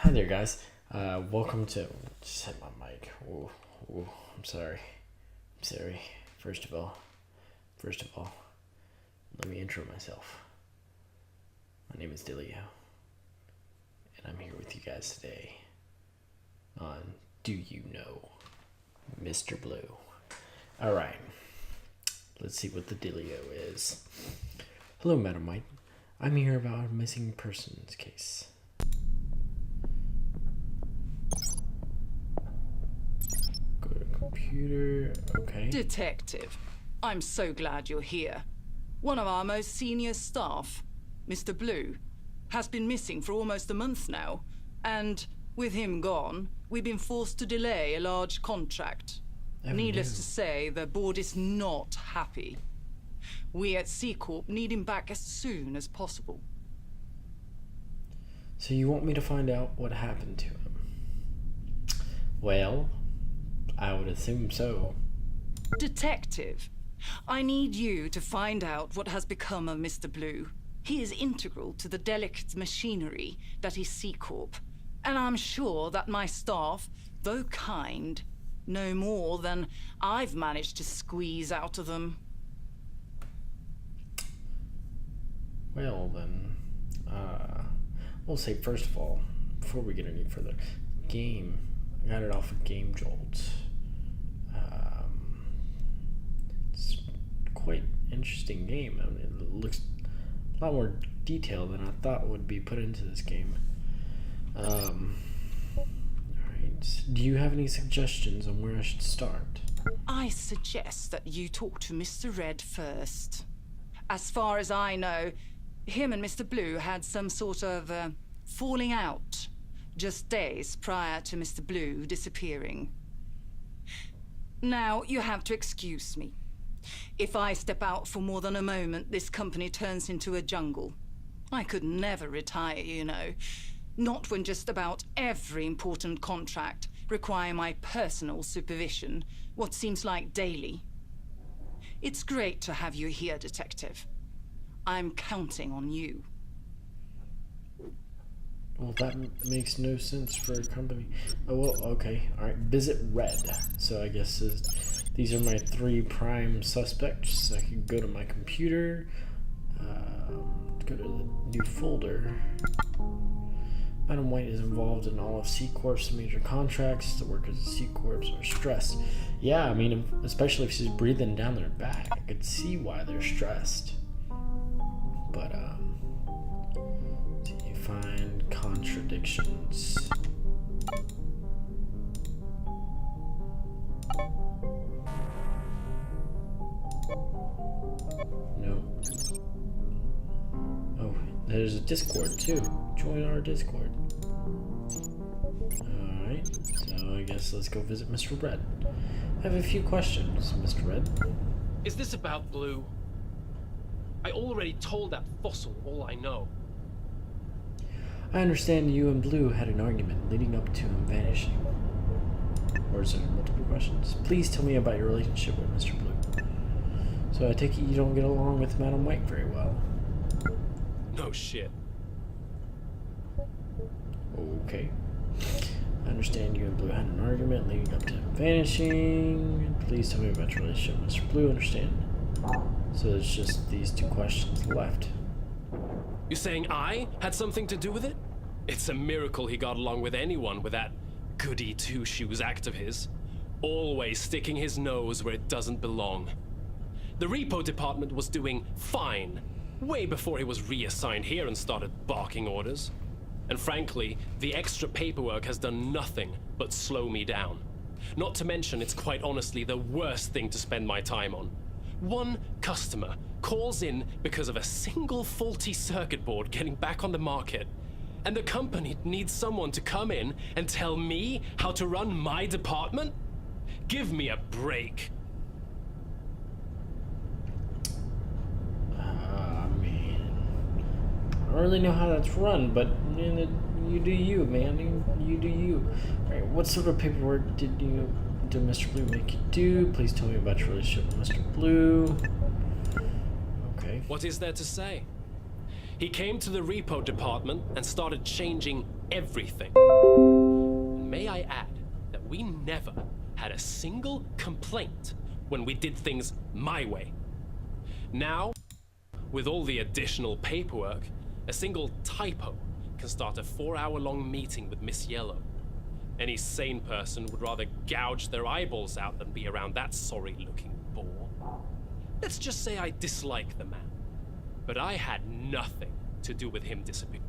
Hi there, guys. Welcome to. Just hit my mic. Ooh, I'm sorry. I'm sorry. First of all, let me intro myself. My name is Dilio, and I'm here with you guys today on Do You Know Mr. Blue? All right. Let's see what the Dilio is. Hello, Madam White. I'm here about a missing persons case. Go to computer. Okay. Detective, I'm so glad you're here. One of our most senior staff, Mr. Blue, has been missing for almost a month now, and with him gone, we've been forced to delay a large contract. Needless to say, the board is not happy. We at C Corp need him back as soon as possible. So you want me to find out what happened to him? Well, I would assume so. Detective, I need you to find out what has become of Mr. Blue. He is integral to the delicate machinery that is C Corp, and I'm sure that my staff, though kind, know more than I've managed to squeeze out of them. Well then, we'll say first of all, before we get any further, game. I got it off of Game Jolt. It's quite interesting game. I mean, it looks a lot more detailed than I thought would be put into this game. Alright, do you have any suggestions on where I should start? I suggest that you talk to Mr. Red first. As far as I know, him and Mr. Blue had some sort of falling out just days prior to Mr. Blue disappearing. Now, you have to excuse me. If I step out for more than a moment, this company turns into a jungle. I could never retire, you know. Not when just about every important contract require my personal supervision, what seems like daily. It's great to have you here, Detective. I'm counting on you. Well, that makes no sense for a company. Oh, well, okay. Alright, visit Red. So I guess these are my three prime suspects. I can go to my computer, go to the new folder. Madam White is involved in all of C Corp's major contracts. The workers of C Corp are stressed. Yeah, I mean, especially if she's breathing down their back. I could see why they're stressed. But, do you find contradictions? No. Oh, there's a Discord too. Join our Discord. Alright, so I guess let's go visit Mr. Red. I have a few questions, Mr. Red. Is this about Blue? I already told that fossil all I know. I understand you and Blue had an argument leading up to him vanishing. Or is there multiple questions? Please tell me about your relationship with Mr. Blue. So I take it you don't get along with Madam White very well. No shit. Okay. I understand you and Blue had an argument leading up to him vanishing. Please tell me about your relationship with Mr. Blue. Understand? So there's just these two questions left. You saying I had something to do with it? It's a miracle he got along with anyone with that goody two-shoes act of his. Always sticking his nose where it doesn't belong. The repo department was doing fine, way before he was reassigned here and started barking orders. And frankly, the extra paperwork has done nothing but slow me down. Not to mention, it's quite honestly the worst thing to spend my time on. One customer calls in because of a single faulty circuit board getting back on the market, and the company needs someone to come in and tell me how to run my department? Give me a break. I mean, I don't really know how that's run, but you do you, man. You do you. Alright, what sort of paperwork did Mr. Blue make you do? Please tell me about your relationship with Mr. Blue. Okay. What is there to say? He came to the repo department and started changing everything. And may I add that we never had a single complaint when we did things my way. Now, with all the additional paperwork, a single typo can start a 4-hour-long meeting with Miss Yellow. Any sane person would rather gouge their eyeballs out than be around that sorry-looking bore. Let's just say I dislike the man, but I had nothing to do with him disappearing.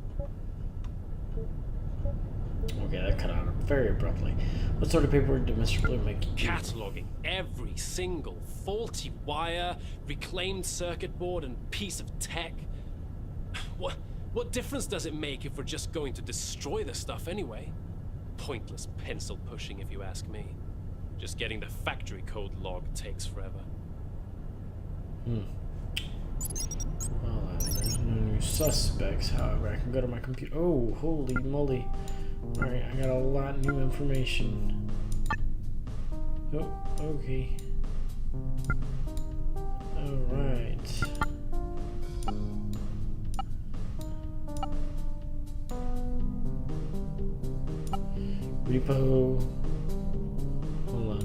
Okay, that cut out very abruptly. What sort of paperwork did Mr. Blue make? Cataloging every single faulty wire, reclaimed circuit board, and piece of tech. What difference does it make if we're just going to destroy the stuff anyway? Pointless pencil pushing, if you ask me. Just getting the factory code log takes forever. Well, there's no new suspects, however. I can go to my computer. Oh, holy moly. Alright, I got a lot of new information. Oh, okay. Alright. Repo. Hold on.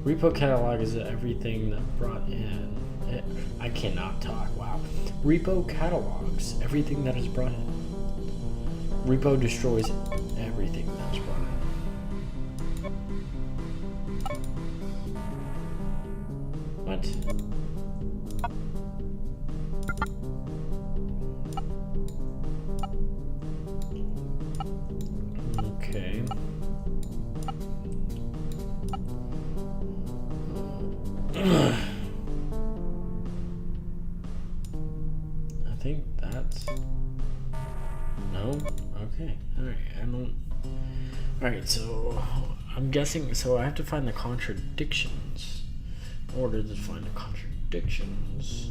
Repo catalog is everything that brought in. I cannot talk. Wow. Repo catalogs everything that is brought in. Repo destroys everything that is brought in. What? Okay. I think that's... No? Okay. Alright, I don't... Alright, so... I'm guessing... So I have to find the contradictions. In order to find the contradictions...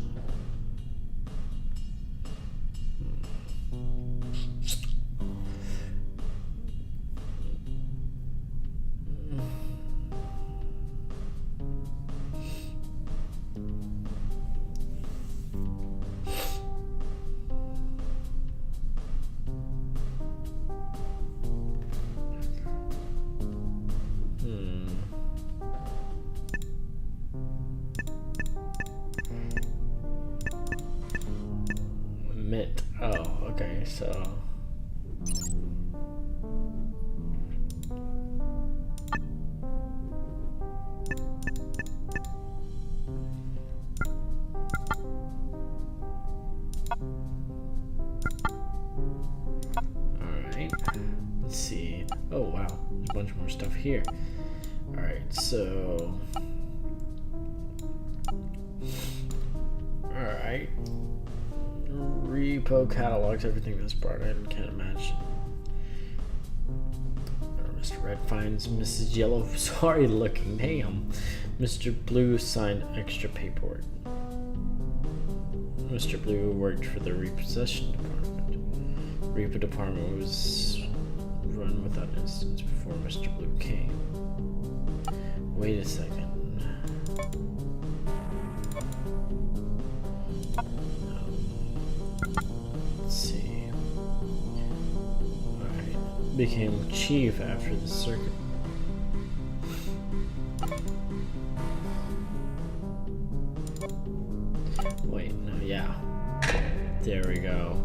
Oh, okay, so... Alright, let's see. Oh, wow, there's a bunch more stuff here. Alright, so... Alright. Repo catalogs everything that's brought in. Can't imagine. Mr. Red finds Mrs. Yellow sorry looking. Damn. Mr. Blue signed extra paperwork. Mr. Blue worked for the repossession department. Repo department was run without incidents before Mr. Blue came. Wait a second. See. Alright. Became chief after the circuit. Wait, no, yeah. There we go.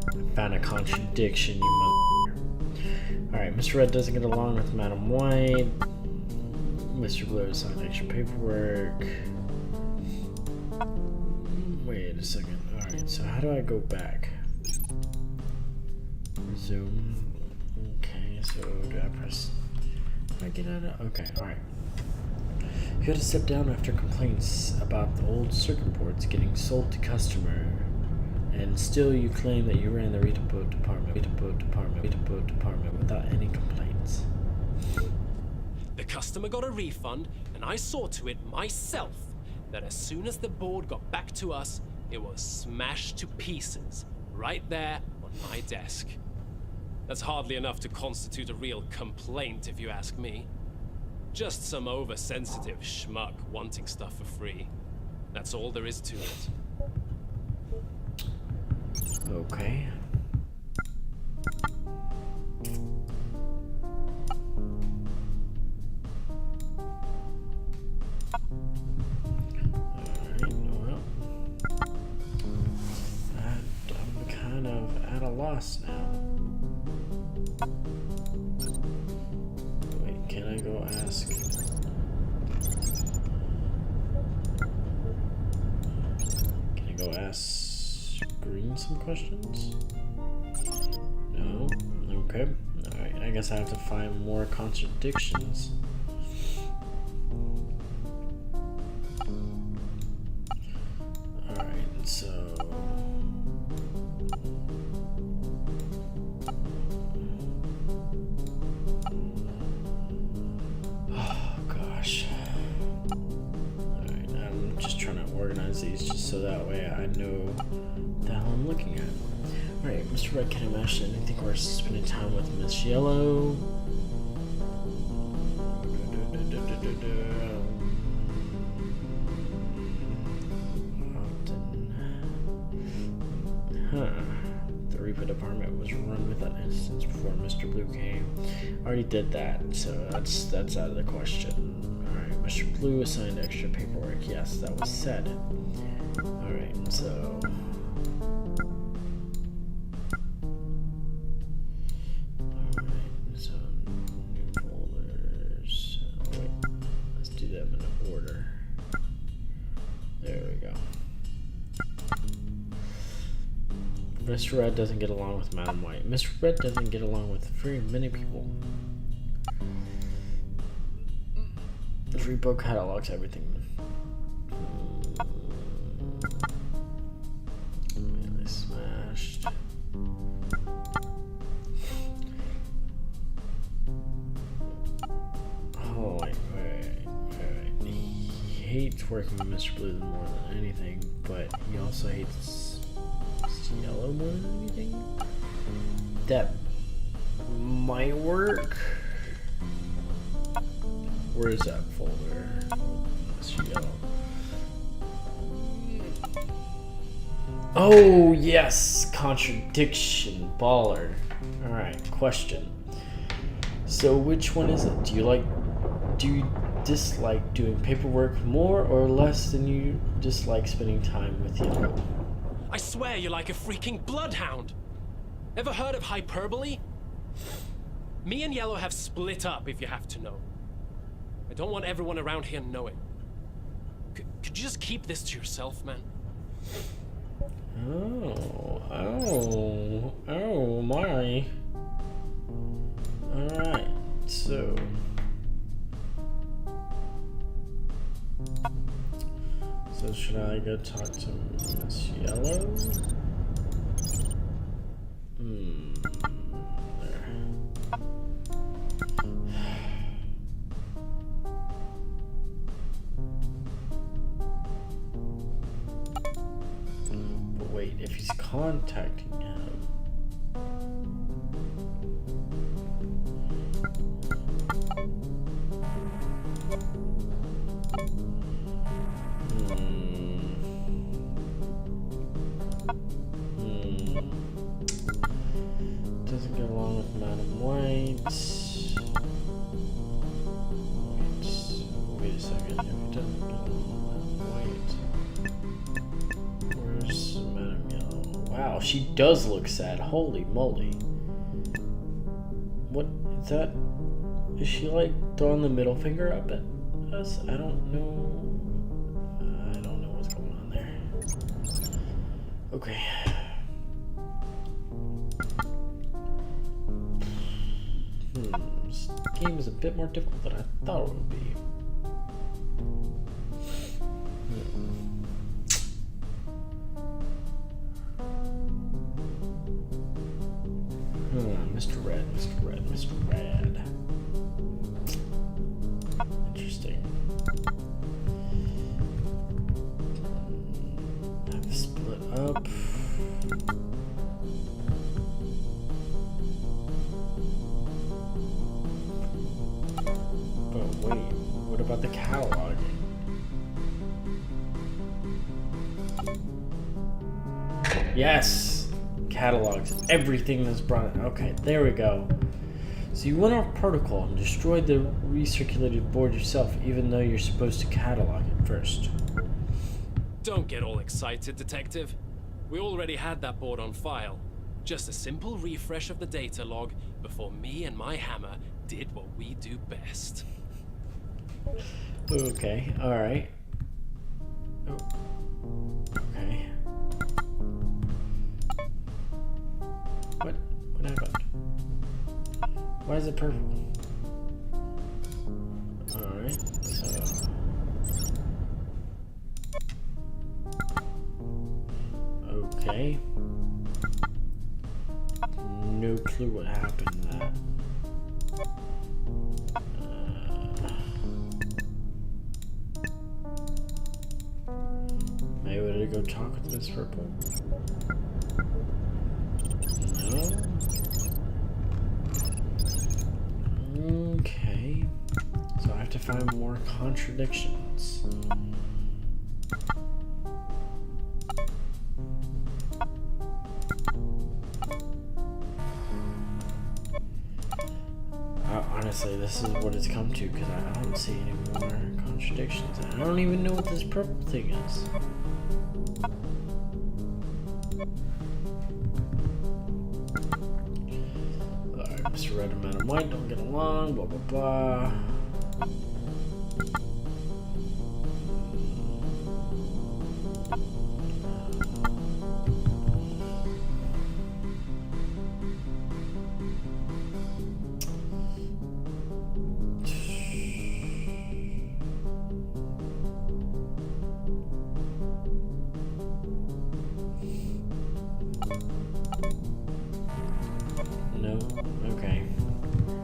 I found a contradiction, you mother. Alright, Mr. Red doesn't get along with Madam White. Mr. Blue signed extra paperwork. Wait a second. Alright, so how do I go back? Resume. Okay, so do I press... Do I get out of... Okay, alright. You had to step down after complaints about the old circuit boards getting sold to customer. And still you claim that you ran the repo department without any complaints. The customer got a refund, and I saw to it myself that as soon as the board got back to us, it was smashed to pieces, right there on my desk. That's hardly enough to constitute a real complaint, if you ask me. Just some oversensitive schmuck wanting stuff for free. That's all there is to it. Okay. Alright, well. I'm kind of at a loss now. Wait, can I go ask? Can I go ask Green some questions? No? Okay. Alright, I guess I have to find more contradictions. Alright, so... Oh, gosh. Alright, I'm just trying to organize these just so that way I know the hell I'm looking at. Alright, Mr. Red, can I imagine anything worse than spending time with Miss Yellow? Huh. The Reaper department was run without instance before Mr. Blue came. Already did that, so that's out of the question. Alright, Mr. Blue assigned extra paperwork. Yes, that was said. Alright, so... Mr. Red doesn't get along with Madam White. Mr. Red doesn't get along with very many people. The free book catalogs everything. Really smashed. Oh, wait. He hates working with Mr. Blue more than anything, but he also hates Yellow more than anything. That might work. Where is that folder? It's yellow. Oh yes, contradiction baller. All right, question. So which one is it? Do you dislike doing paperwork more or less than you dislike spending time with Yellow? I swear you're like a freaking bloodhound. Ever heard of hyperbole? Me and Yellow have split up, if you have to know. I don't want everyone around here knowing. Could you just keep this to yourself, man? Oh my. Alright, so... So should I go talk to Miss Yellow? There. But wait, if he's contacting him... Doesn't get along with Madam White. Wait a second. If he doesn't get along with Madam White, where's Madam Yellow? Wow, she does look sad. Holy moly. What is that? Is she like throwing the middle finger up at us? I don't know. I don't know what's going on there. Okay. This game is a bit more difficult than I thought it would be. Mr. Red. Interesting. I've split up. But wait. cataloging. Yes! Catalogs everything that's brought in. Okay, there we go. So you went off protocol and destroyed the recirculated board yourself, even though you're supposed to catalog it first. Don't get all excited, Detective. We already had that board on file. Just a simple refresh of the data log before me and my hammer did what we do best. Okay, alright. Oh. Okay. What happened? Why is it purple? Alright, so... Okay. No clue what happened to that. Maybe we go talk with Miss Purple? No? Okay. So I have to find more contradictions. Honestly, this is what it's come to because I don't see any more contradictions. I don't even know what this purple thing is. Alright, Mr. Red and Madam White don't get along, blah blah blah.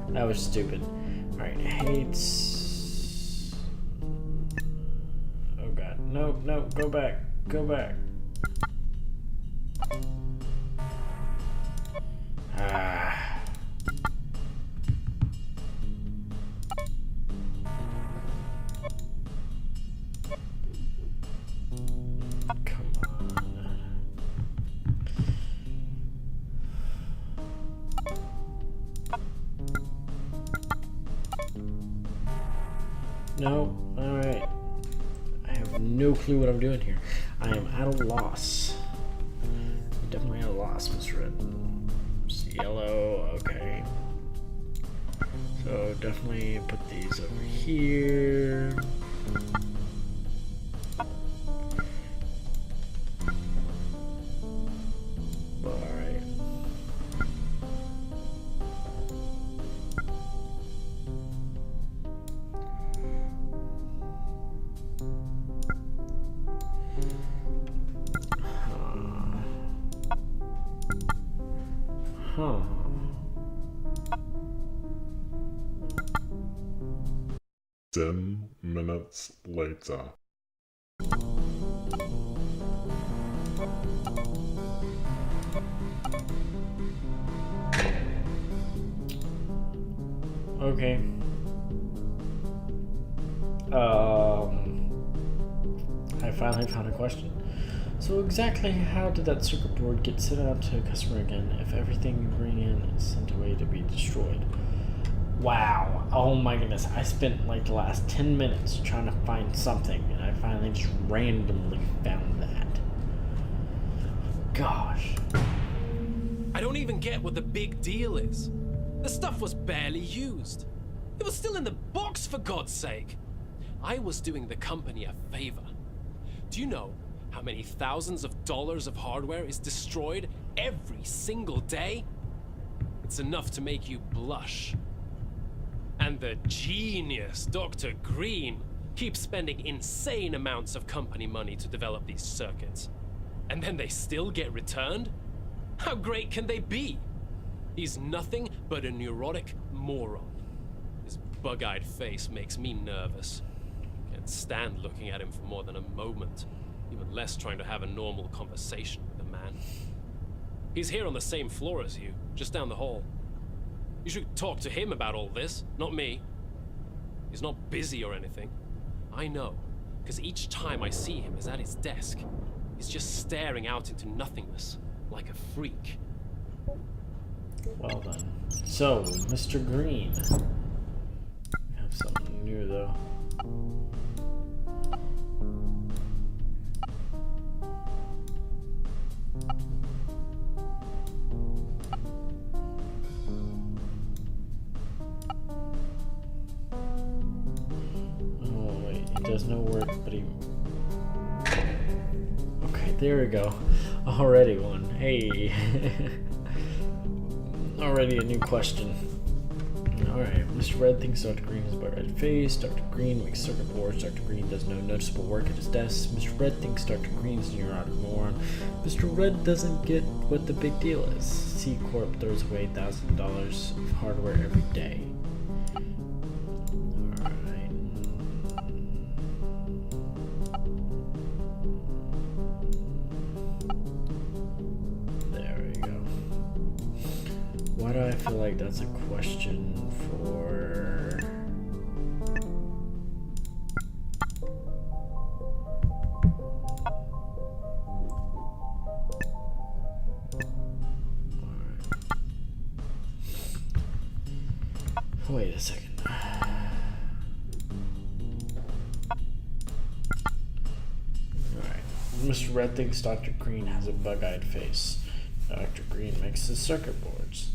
That was stupid. Alright, hates... Oh god. No, no, go back. Go back. Ah. Come on. No, alright. I have no clue what I'm doing here. I am at a loss. Definitely at a loss, Mr. Red. It's yellow, okay. So definitely put these over here. Alright. Huh. 10 minutes later. Okay. I finally found a question. So exactly how did that circuit board get sent out to a customer again if everything you bring in is sent away to be destroyed? Wow. Oh my goodness. I spent like the last 10 minutes trying to find something and I finally just randomly found that. Gosh. I don't even get what the big deal is. The stuff was barely used. It was still in the box, for God's sake. I was doing the company a favor. Do you know how many thousands of dollars of hardware is destroyed every single day? It's enough to make you blush. And the genius, Dr. Green, keeps spending insane amounts of company money to develop these circuits. And then they still get returned? How great can they be? He's nothing but a neurotic moron. His bug-eyed face makes me nervous. Can't stand looking at him for more than a moment. Even less trying to have a normal conversation with the man. He's here on the same floor as you, just down the hall. You should talk to him about all this, not me. He's not busy or anything. I know, because each time I see him is at his desk. He's just staring out into nothingness, like a freak. Well then. So, Mr. Green. We have something new though. Oh wait, he does no work, but he... Okay, there we go. Already one. Hey. Already a new question. Alright, Mr. Red thinks Dr. Green has a bug-eyed face. Dr. Green makes circuit boards. Dr. Green does no noticeable work at his desk. Mr. Red thinks Dr. Green is a neurotic moron. Mr. Red doesn't get what the big deal is. C Corp throws away $1,000 of hardware every day. Alright. There we go. Why do I feel like that's a question for... Wait a second. Alright. Mr. Red thinks Dr. Green has a bug-eyed face. Dr. Green makes the circuit boards.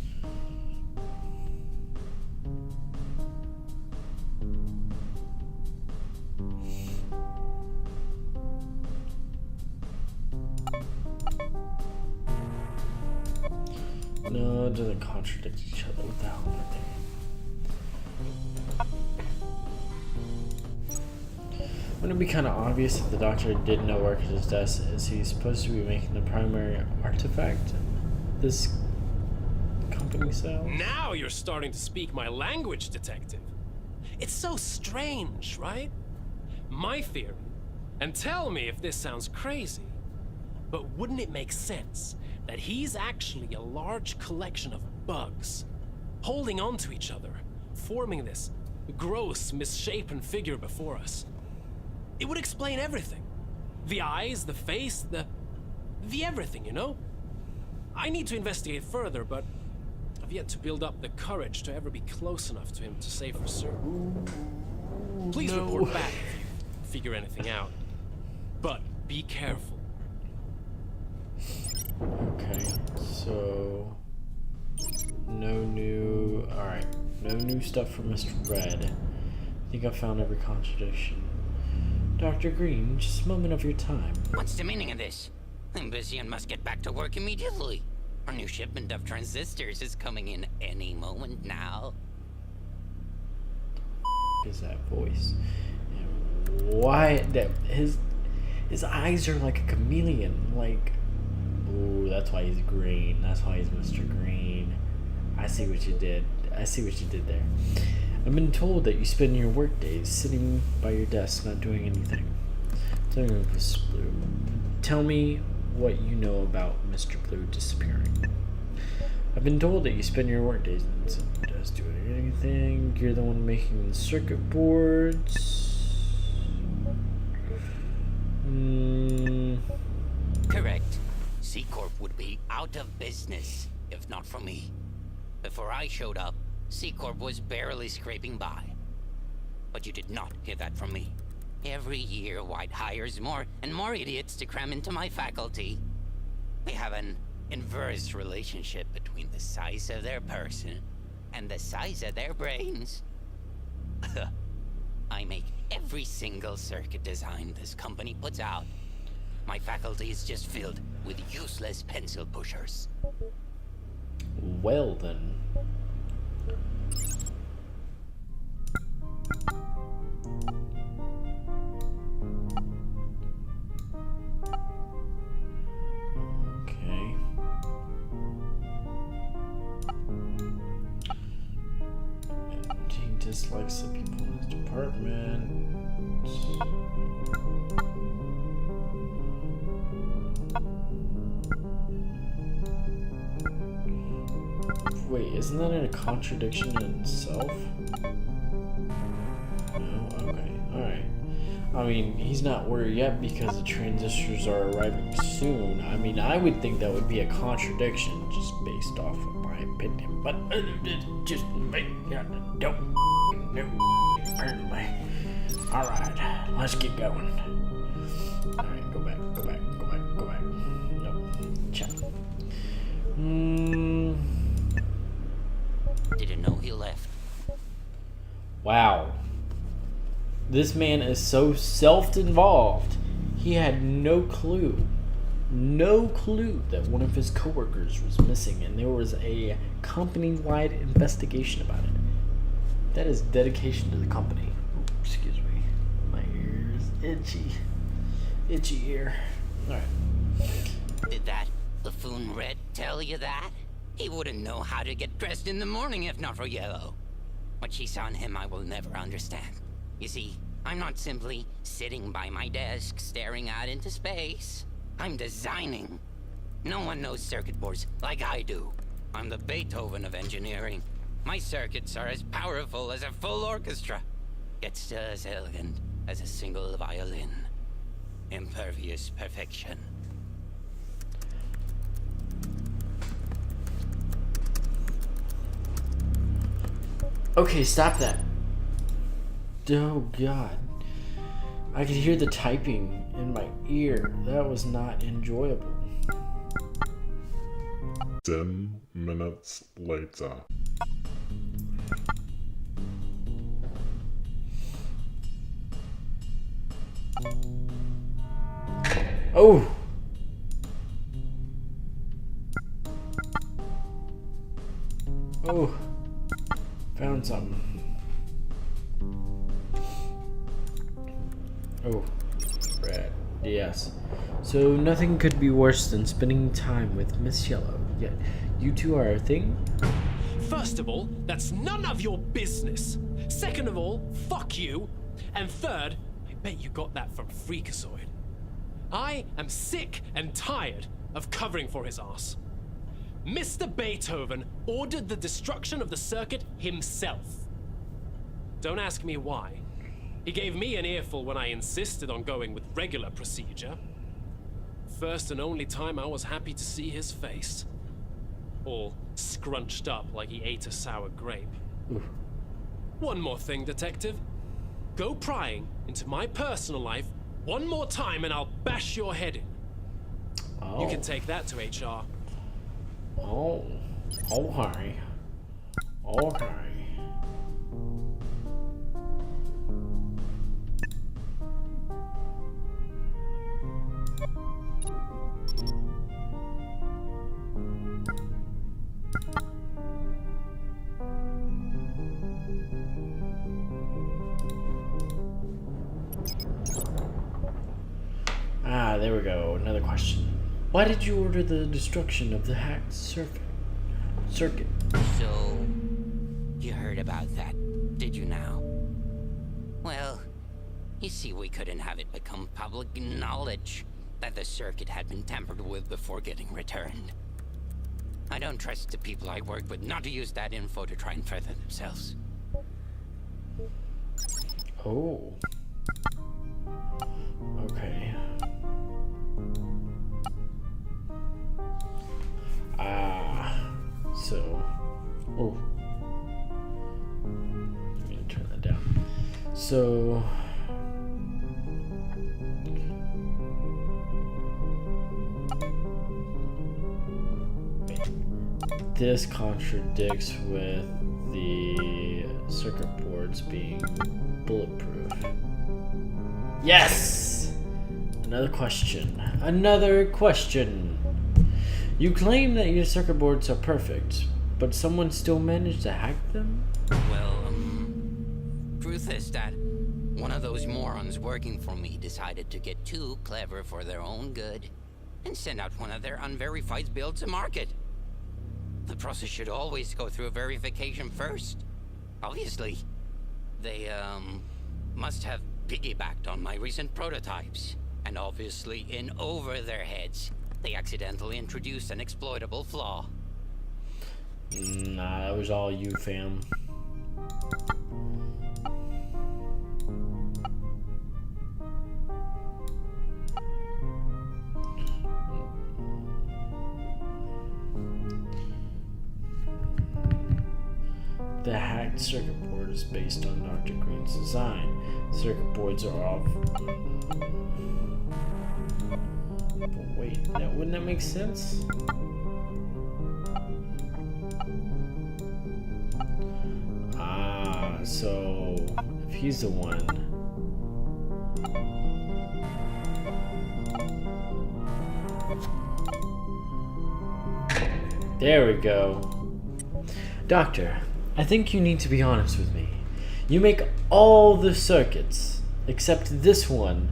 No, it doesn't contradict each other without anything. Wouldn't it be kind of obvious if the doctor did no work at his desk, as he's supposed to be making the primary artifact this company sells? Now you're starting to speak my language, detective. It's so strange, right? My theory, and tell me if this sounds crazy, but wouldn't it make sense that he's actually a large collection of bugs, holding on to each other, forming this gross, misshapen figure before us? It would explain everything. The eyes, the face, the everything, you know? I need to investigate further, but I've yet to build up the courage to ever be close enough to him to say for certain. Please report back if you figure anything out. But be careful. Okay, so no new... Alright, no new stuff from Mr. Red. I think I found every contradiction. Dr. Green, just a moment of your time. What's the meaning of this? I'm busy and must get back to work immediately. Our new shipment of transistors is coming in any moment now. Is that voice? And why that his eyes are like a chameleon, like... Ooh, that's why he's green. That's why he's Mr. Green. I see what you did. I see what you did there. I've been told that you spend your work days sitting by your desk, not doing anything. Tell me what you know about Mr. Blue disappearing. I've been told that you spend your work days not doing anything. You're the one making the circuit boards. Correct. C Corp would be out of business if not for me. Before I showed up, C Corp was barely scraping by. But you did not hear that from me. Every year, White hires more and more idiots to cram into my faculty. We have an inverse relationship between the size of their person and the size of their brains. I make every single circuit design this company puts out. My faculty is just filled with useless pencil pushers. Well then. Okay. And he dislikes the people in his department. Wait, isn't that a contradiction in itself? No? Okay, alright. I mean, he's not worried yet because the transistors are arriving soon. I mean, I would think that would be a contradiction just based off of my opinion, but just don't apparently. Alright, let's get going. Alright, go back. Nope. Check. Didn't know he left. Wow. This man is so self-involved. He had no clue that one of his coworkers was missing, and there was a company-wide investigation about it. That is dedication to the company. Ooh, excuse me. My ear is itchy ear. Alright. Did that buffoon Red tell you that? He wouldn't know how to get dressed in the morning if not for Yellow. What she saw in him I will never understand. You see, I'm not simply sitting by my desk staring out into space. I'm designing. No one knows circuit boards like I do. I'm the Beethoven of engineering. My circuits are as powerful as a full orchestra, yet still as elegant as a single violin. Impervious perfection. Okay, stop that. Oh god. I could hear the typing in my ear. That was not enjoyable. 10 minutes later. Oh! Oh. Found something. Oh. Red. Yes. So nothing could be worse than spending time with Miss Yellow. Yet you two are a thing? First of all, that's none of your business. Second of all, fuck you. And third, I bet you got that from Freakazoid. I am sick and tired of covering for his ass. Mr. Beethoven ordered the destruction of the circuit himself. Don't ask me why. He gave me an earful when I insisted on going with regular procedure. First and only time I was happy to see his face. All scrunched up like he ate a sour grape. Oof. One more thing, Detective. Go prying into my personal life one more time and I'll bash your head in. Oh. You can take that to HR. Oh. Oh, hi. Oh, hi. Ah, there we go. Another question. Why did you order the destruction of the hacked circuit? So, you heard about that, did you now? Well, you see, we couldn't have it become public knowledge that the circuit had been tampered with before getting returned. I don't trust the people I work with not to use that info to try and further themselves. Oh. Okay. So. Oh. Let me turn that down. So. This contradicts with the circuit boards being bulletproof. Yes! Another question. You claim that your circuit boards are perfect, but someone still managed to hack them? Well, truth is that one of those morons working for me decided to get too clever for their own good and send out one of their unverified builds to market. The process should always go through verification first. Obviously, they, must have piggybacked on my recent prototypes. And obviously, in over their heads, they accidentally introduced an exploitable flaw. Nah, that was all you, fam. The hacked circuit board is based on Dr. Green's design. Circuit boards are off. But wait, wouldn't that make sense? Ah, so if he's the one. There we go. Doctor, I think you need to be honest with me. You make all the circuits except this one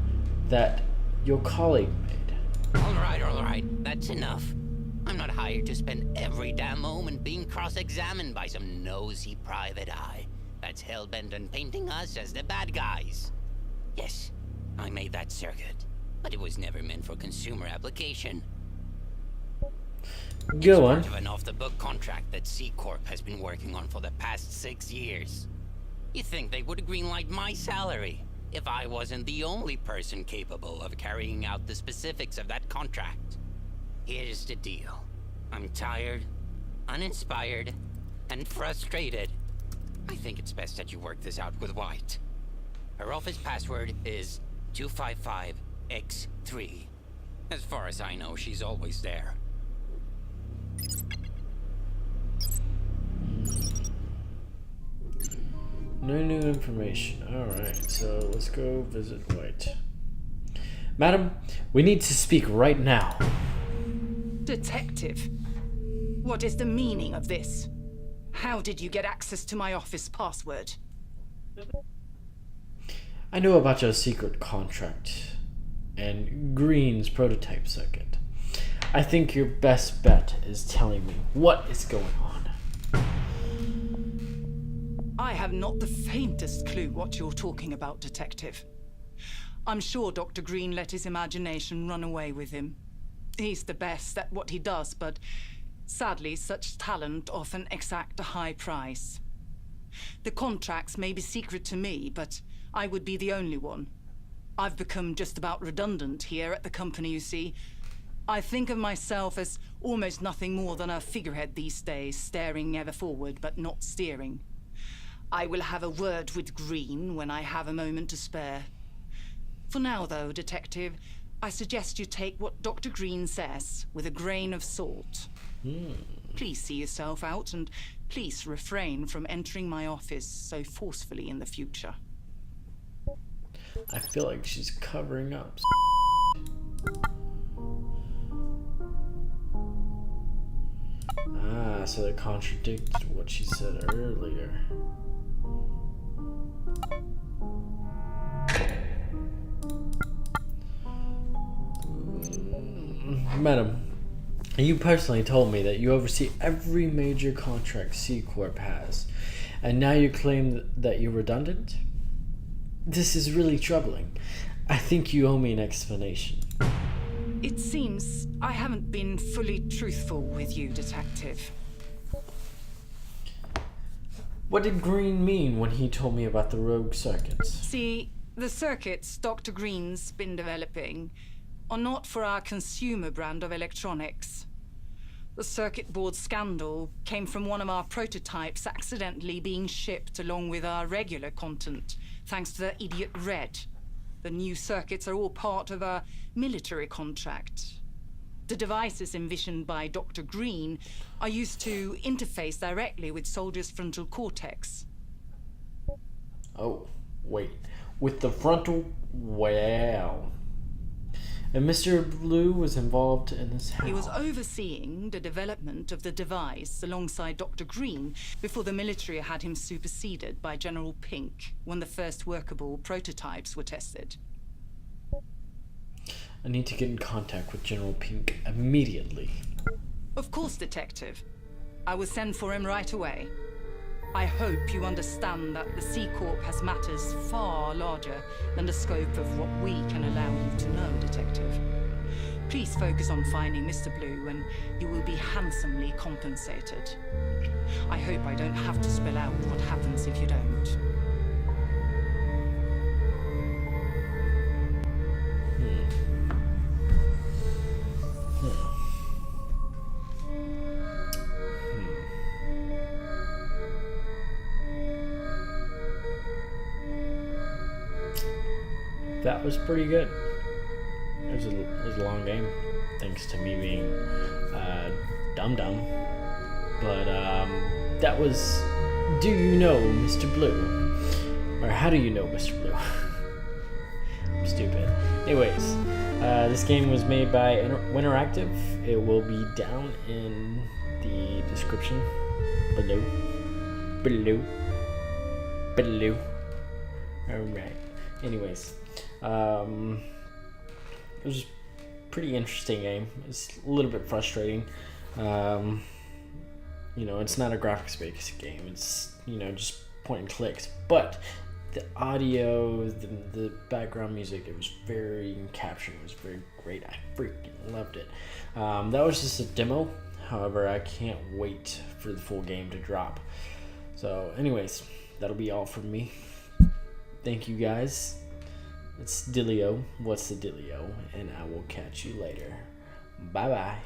that your colleague made. All right. That's enough. I'm not hired to spend every damn moment being cross-examined by some nosy private eye that's hell-bent on painting us as the bad guys. Yes, I made that circuit, but it was never meant for consumer application. Go on. It's part of an off-the-book contract that C Corp has been working on for the past 6 years. You think they would greenlight my salary if I wasn't the only person capable of carrying out the specifics of that contract? Here's the deal. I'm tired, uninspired, and frustrated. I think it's best that you work this out with White. Her office password is 255X3. As far as I know, she's always there. No new information. Alright, so let's go visit White. Madam, we need to speak right now. Detective, what is the meaning of this? How did you get access to my office password? I know about your secret contract and Green's prototype circuit. I think your best bet is telling me what is going on. I have not the faintest clue what you're talking about, Detective. I'm sure Dr. Green let his imagination run away with him. He's the best at what he does, but sadly, such talent often exact a high price. The contracts may be secret to me, but I would be the only one. I've become just about redundant here at the company, you see. I think of myself as almost nothing more than a figurehead these days, staring ever forward but not steering. I will have a word with Green when I have a moment to spare. For now, though, Detective, I suggest you take what Dr. Green says with a grain of salt. Please see yourself out, and please refrain from entering my office so forcefully in the future. I feel like she's covering up. Ah, so that contradicted what she said earlier. Madam, you personally told me that you oversee every major contract C Corp has, and now you claim that you're redundant? This is really troubling. I think you owe me an explanation. It seems I haven't been fully truthful with you, Detective. What did Green mean when he told me about the rogue circuits? See, the circuits Dr. Green's been developing are not for our consumer brand of electronics. The circuit board scandal came from one of our prototypes accidentally being shipped along with our regular content, thanks to the idiot Red. The new circuits are all part of a military contract. The devices envisioned by Dr. Green are used to interface directly with soldiers' frontal cortex. Oh, wait. With the frontal... Wow. And Mr.Blue was involved in this how? He was overseeing the development of the device alongside Dr. Green before the military had him superseded by General Pink when the first workable prototypes were tested. I need to get in contact with General Pink immediately. Of course, Detective. I will send for him right away. I hope you understand that the C Corp has matters far larger than the scope of what we can allow you to know, Detective. Please focus on finding Mr. Blue and you will be handsomely compensated. I hope I don't have to spell out what happens if you don't. that was pretty good. It was a long game, thanks to me being dumb. But that was Do You Know Mr. Blue? Or How Do You Know Mr. Blue? I'm stupid. Anyways, this game was made by Interactive. It will be down in the description below. Alright. Anyways, it was a pretty interesting game. It's a little bit frustrating. You know, it's not a graphics-based game. It's, you know, just point and clicks. But the audio, the background music, it was very capturing. It was very great. I freaking loved it. That was just a demo. However, I can't wait for the full game to drop. So, anyways, that'll be all from me. Thank you guys. It's Dillio. What's the Dillio? And I will catch you later. Bye-bye.